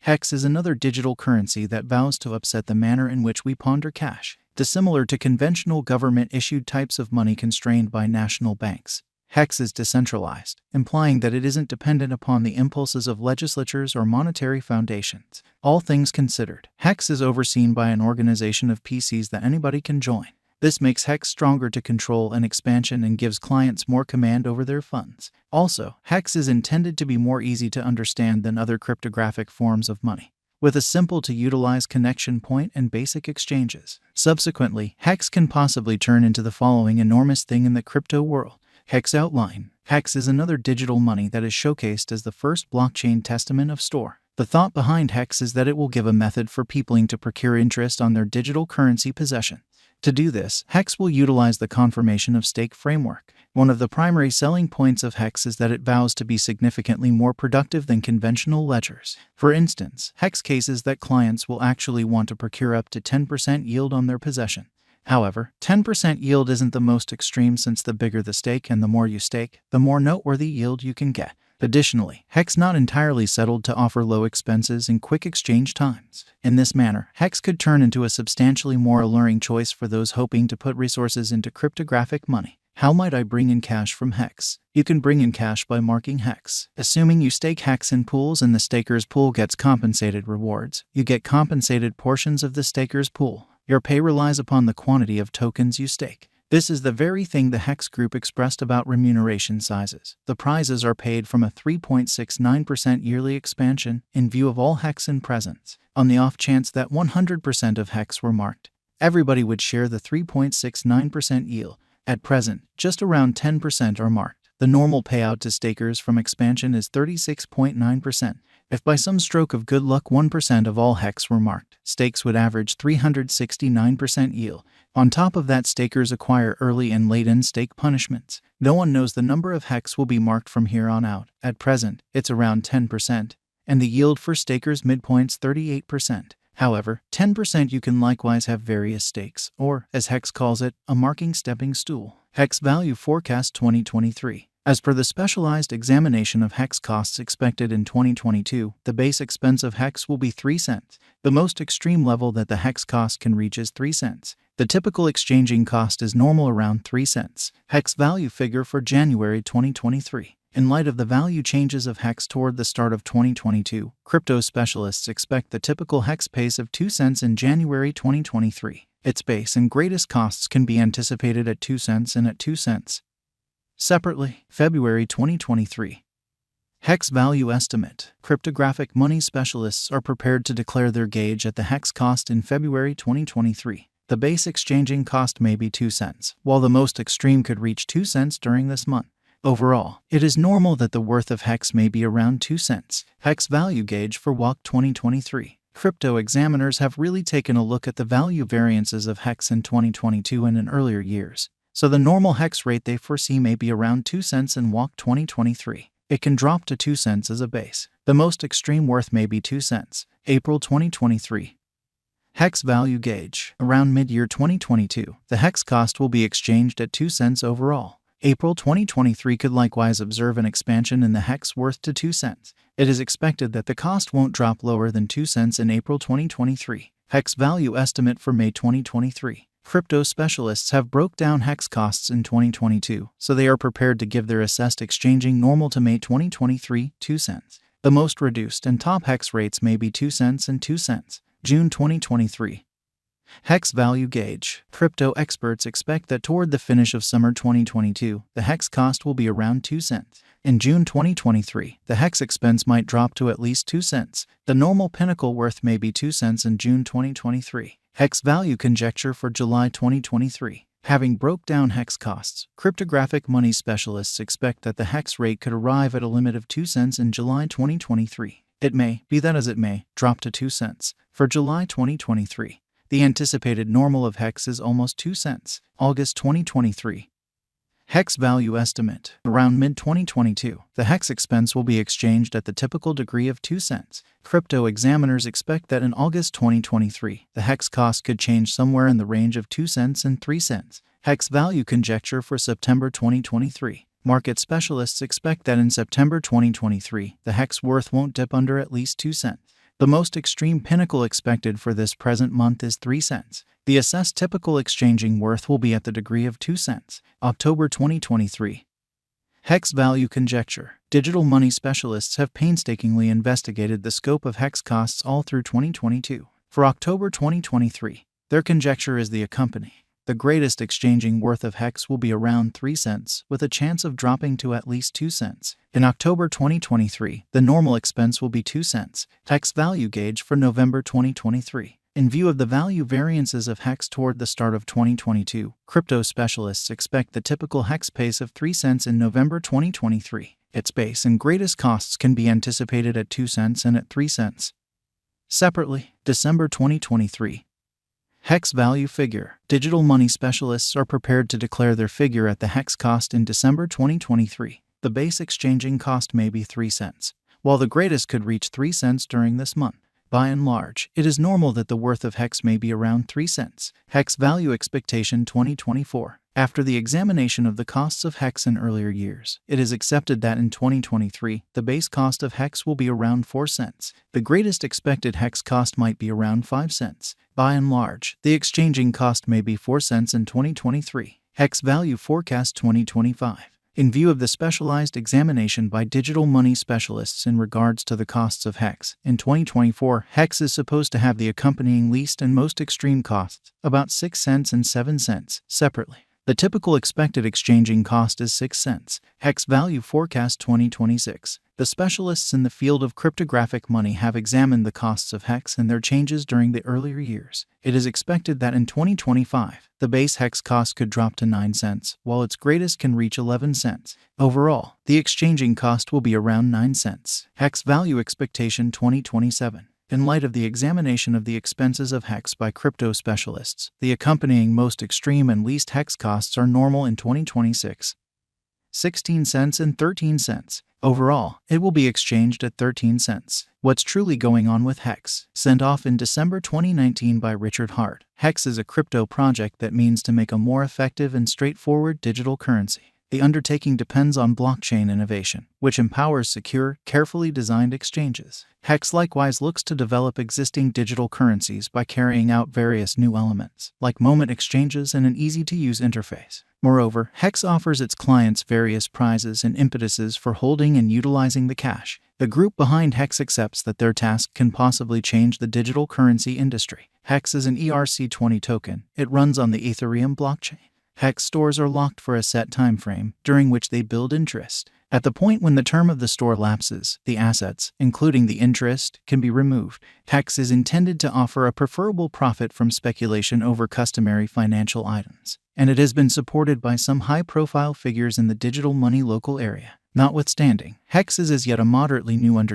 HEX is another digital currency that vows to upset the manner in which we ponder cash. Dissimilar to conventional government-issued types of money constrained by national banks, HEX is decentralized, implying that it isn't dependent upon the impulses of legislatures or monetary foundations. All things considered, HEX is overseen by an organization of PCs that anybody can join. This makes HEX stronger to control and expansion and gives clients more command over their funds. Also, HEX is intended to be more easy to understand than other cryptographic forms of money, with a simple-to-utilize connection point and basic exchanges. Subsequently, HEX can possibly turn into the following enormous thing in the crypto world. HEX outline. HEX is another digital money that is showcased as the first blockchain testament of store. The thought behind HEX is that it will give a method for people to procure interest on their digital currency possession. To do this, HEX will utilize the confirmation of stake framework. One of the primary selling points of HEX is that it vows to be significantly more productive than conventional ledgers. For instance, HEX cases that clients will actually want to procure up to 10% yield on their possession. However, 10% yield isn't the most extreme, since the bigger the stake and the more you stake, the more noteworthy yield you can get. Additionally, HEX not entirely settled to offer low expenses and quick exchange times. In this manner, HEX could turn into a substantially more alluring choice for those hoping to put resources into cryptographic money. How might I bring in cash from HEX? You can bring in cash by marking HEX. Assuming you stake HEX in pools and the staker's pool gets compensated rewards, you get compensated portions of the staker's pool. Your pay relies upon the quantity of tokens you stake. This is the very thing the HEX group expressed about remuneration sizes. The prizes are paid from a 3.69% yearly expansion in view of all HEX in presence. On the off chance that 100% of HEX were marked, everybody would share the 3.69% yield. At present, just around 10% are marked. The normal payout to stakers from expansion is 36.9%. If by some stroke of good luck 1% of all HEX were marked, stakes would average 369% yield. On top of that, stakers acquire early and late-in stake punishments. No one knows the number of HEX will be marked from here on out. At present, it's around 10%, and the yield for stakers midpoint's 38%. However, 10% you can likewise have various stakes, or, as HEX calls it, a marking stepping stool. HEX Value Forecast 2023. As per the specialized examination of HEX costs expected in 2022, the base expense of HEX will be 3 cents. The most extreme level that the HEX cost can reach is 3 cents. The typical exchanging cost is normal around 3 cents. HEX value figure for January 2023. In light of the value changes of HEX toward the start of 2022, crypto specialists expect the typical HEX pace of 2 cents in January 2023. Its base and greatest costs can be anticipated at 2 cents and at 2 cents. Separately, February 2023. HEX value estimate. Cryptographic money specialists are prepared to declare their gauge at the HEX cost in February 2023. The base exchanging cost may be 2 cents, while the most extreme could reach 2 cents during this month. Overall, it is normal that the worth of HEX may be around 2 cents. HEX value gauge for WAC 2023. Crypto examiners have really taken a look at the value variances of HEX in 2022 and in earlier years. So the normal HEX rate they foresee may be around 2 cents in WAC 2023. It can drop to 2 cents as a base. The most extreme worth may be 2 cents. April 2023. HEX value gauge. Around mid-year 2022, the HEX cost will be exchanged at 2 cents overall. April 2023 could likewise observe an expansion in the HEX worth to 2 cents. It is expected that the cost won't drop lower than 2 cents in April 2023. HEX value estimate for May 2023. Crypto specialists have broke down HEX costs in 2022, so they are prepared to give their assessed exchanging normal to May 2023, 2 cents. The most reduced and top HEX rates may be 2 cents and 2 cents. June 2023. HEX value gauge. Crypto experts expect that toward the finish of summer 2022, the HEX cost will be around 2 cents. In June 2023, the HEX expense might drop to at least 2 cents. The normal pinnacle worth may be 2 cents in June 2023. HEX value conjecture for July 2023. Having broke down HEX costs, cryptographic money specialists expect that the HEX rate could arrive at a limit of 2 cents in July 2023. It may, be that as it may, drop to 2 cents. For July 2023, the anticipated normal of HEX is almost 2 cents. August 2023. HEX value estimate. Around mid-2022, the HEX expense will be exchanged at the typical degree of 2 cents. Crypto examiners expect that in August 2023, the HEX cost could change somewhere in the range of 2 cents and 3 cents. HEX value conjecture for September 2023. Market specialists expect that in September 2023, the HEX worth won't dip under at least 2 cents. The most extreme pinnacle expected for this present month is 3 cents. The assessed typical exchanging worth will be at the degree of 2 cents. October 2023. HEX value conjecture. Digital money specialists have painstakingly investigated the scope of HEX costs all through 2022. For October 2023, their conjecture is the accompanying. The greatest exchanging worth of HEX will be around 3 cents, with a chance of dropping to at least 2 cents. In October 2023, the normal expense will be 2 cents. HEX value gauge for November 2023. In view of the value variances of HEX toward the start of 2022, crypto specialists expect the typical HEX pace of 3 cents in November 2023. Its base and greatest costs can be anticipated at 2 cents and at 3 cents. Separately, December 2023. HEX value figure. Digital money specialists are prepared to declare their figure at the HEX cost in December 2023. The base exchanging cost may be 3 cents, while the greatest could reach 3 cents during this month. By and large, it is normal that the worth of HEX may be around 3 cents. HEX value expectation 2024. After the examination of the costs of HEX in earlier years, it is accepted that in 2023, the base cost of HEX will be around 4 cents. The greatest expected HEX cost might be around 5 cents. By and large, the exchanging cost may be 4 cents in 2023. HEX value forecast 2025. In view of the specialized examination by digital money specialists in regards to the costs of HEX, in 2024, HEX is supposed to have the accompanying least and most extreme costs, about 6 cents and 7 cents, separately. The typical expected exchanging cost is 6 cents. HEX value forecast 2026. The specialists in the field of cryptographic money have examined the costs of HEX and their changes during the earlier years. It is expected that in 2025, the base HEX cost could drop to 9 cents, while its greatest can reach 11 cents. Overall, the exchanging cost will be around 9 cents. HEX value expectation 2027. In light of the examination of the expenses of HEX by crypto specialists, the accompanying most extreme and least HEX costs are normal in 2026. 16 cents and 13 cents. Overall, it will be exchanged at 13 cents. What's truly going on with HEX? Sent off in December 2019 by Richard Hart. HEX is a crypto project that means to make a more effective and straightforward digital currency. The undertaking depends on blockchain innovation, which empowers secure, carefully designed exchanges. HEX likewise looks to develop existing digital currencies by carrying out various new elements, like moment exchanges and an easy-to-use interface. Moreover, HEX offers its clients various prizes and impetuses for holding and utilizing the cash. The group behind HEX accepts that their task can possibly change the digital currency industry. HEX is an ERC20 token. It runs on the Ethereum blockchain. HEX stores are locked for a set time frame, during which they build interest. At the point when the term of the store lapses, the assets, including the interest, can be removed. HEX is intended to offer a preferable profit from speculation over customary financial items, and it has been supported by some high-profile figures in the digital money local area. Notwithstanding, HEX is as yet a moderately new undertaking.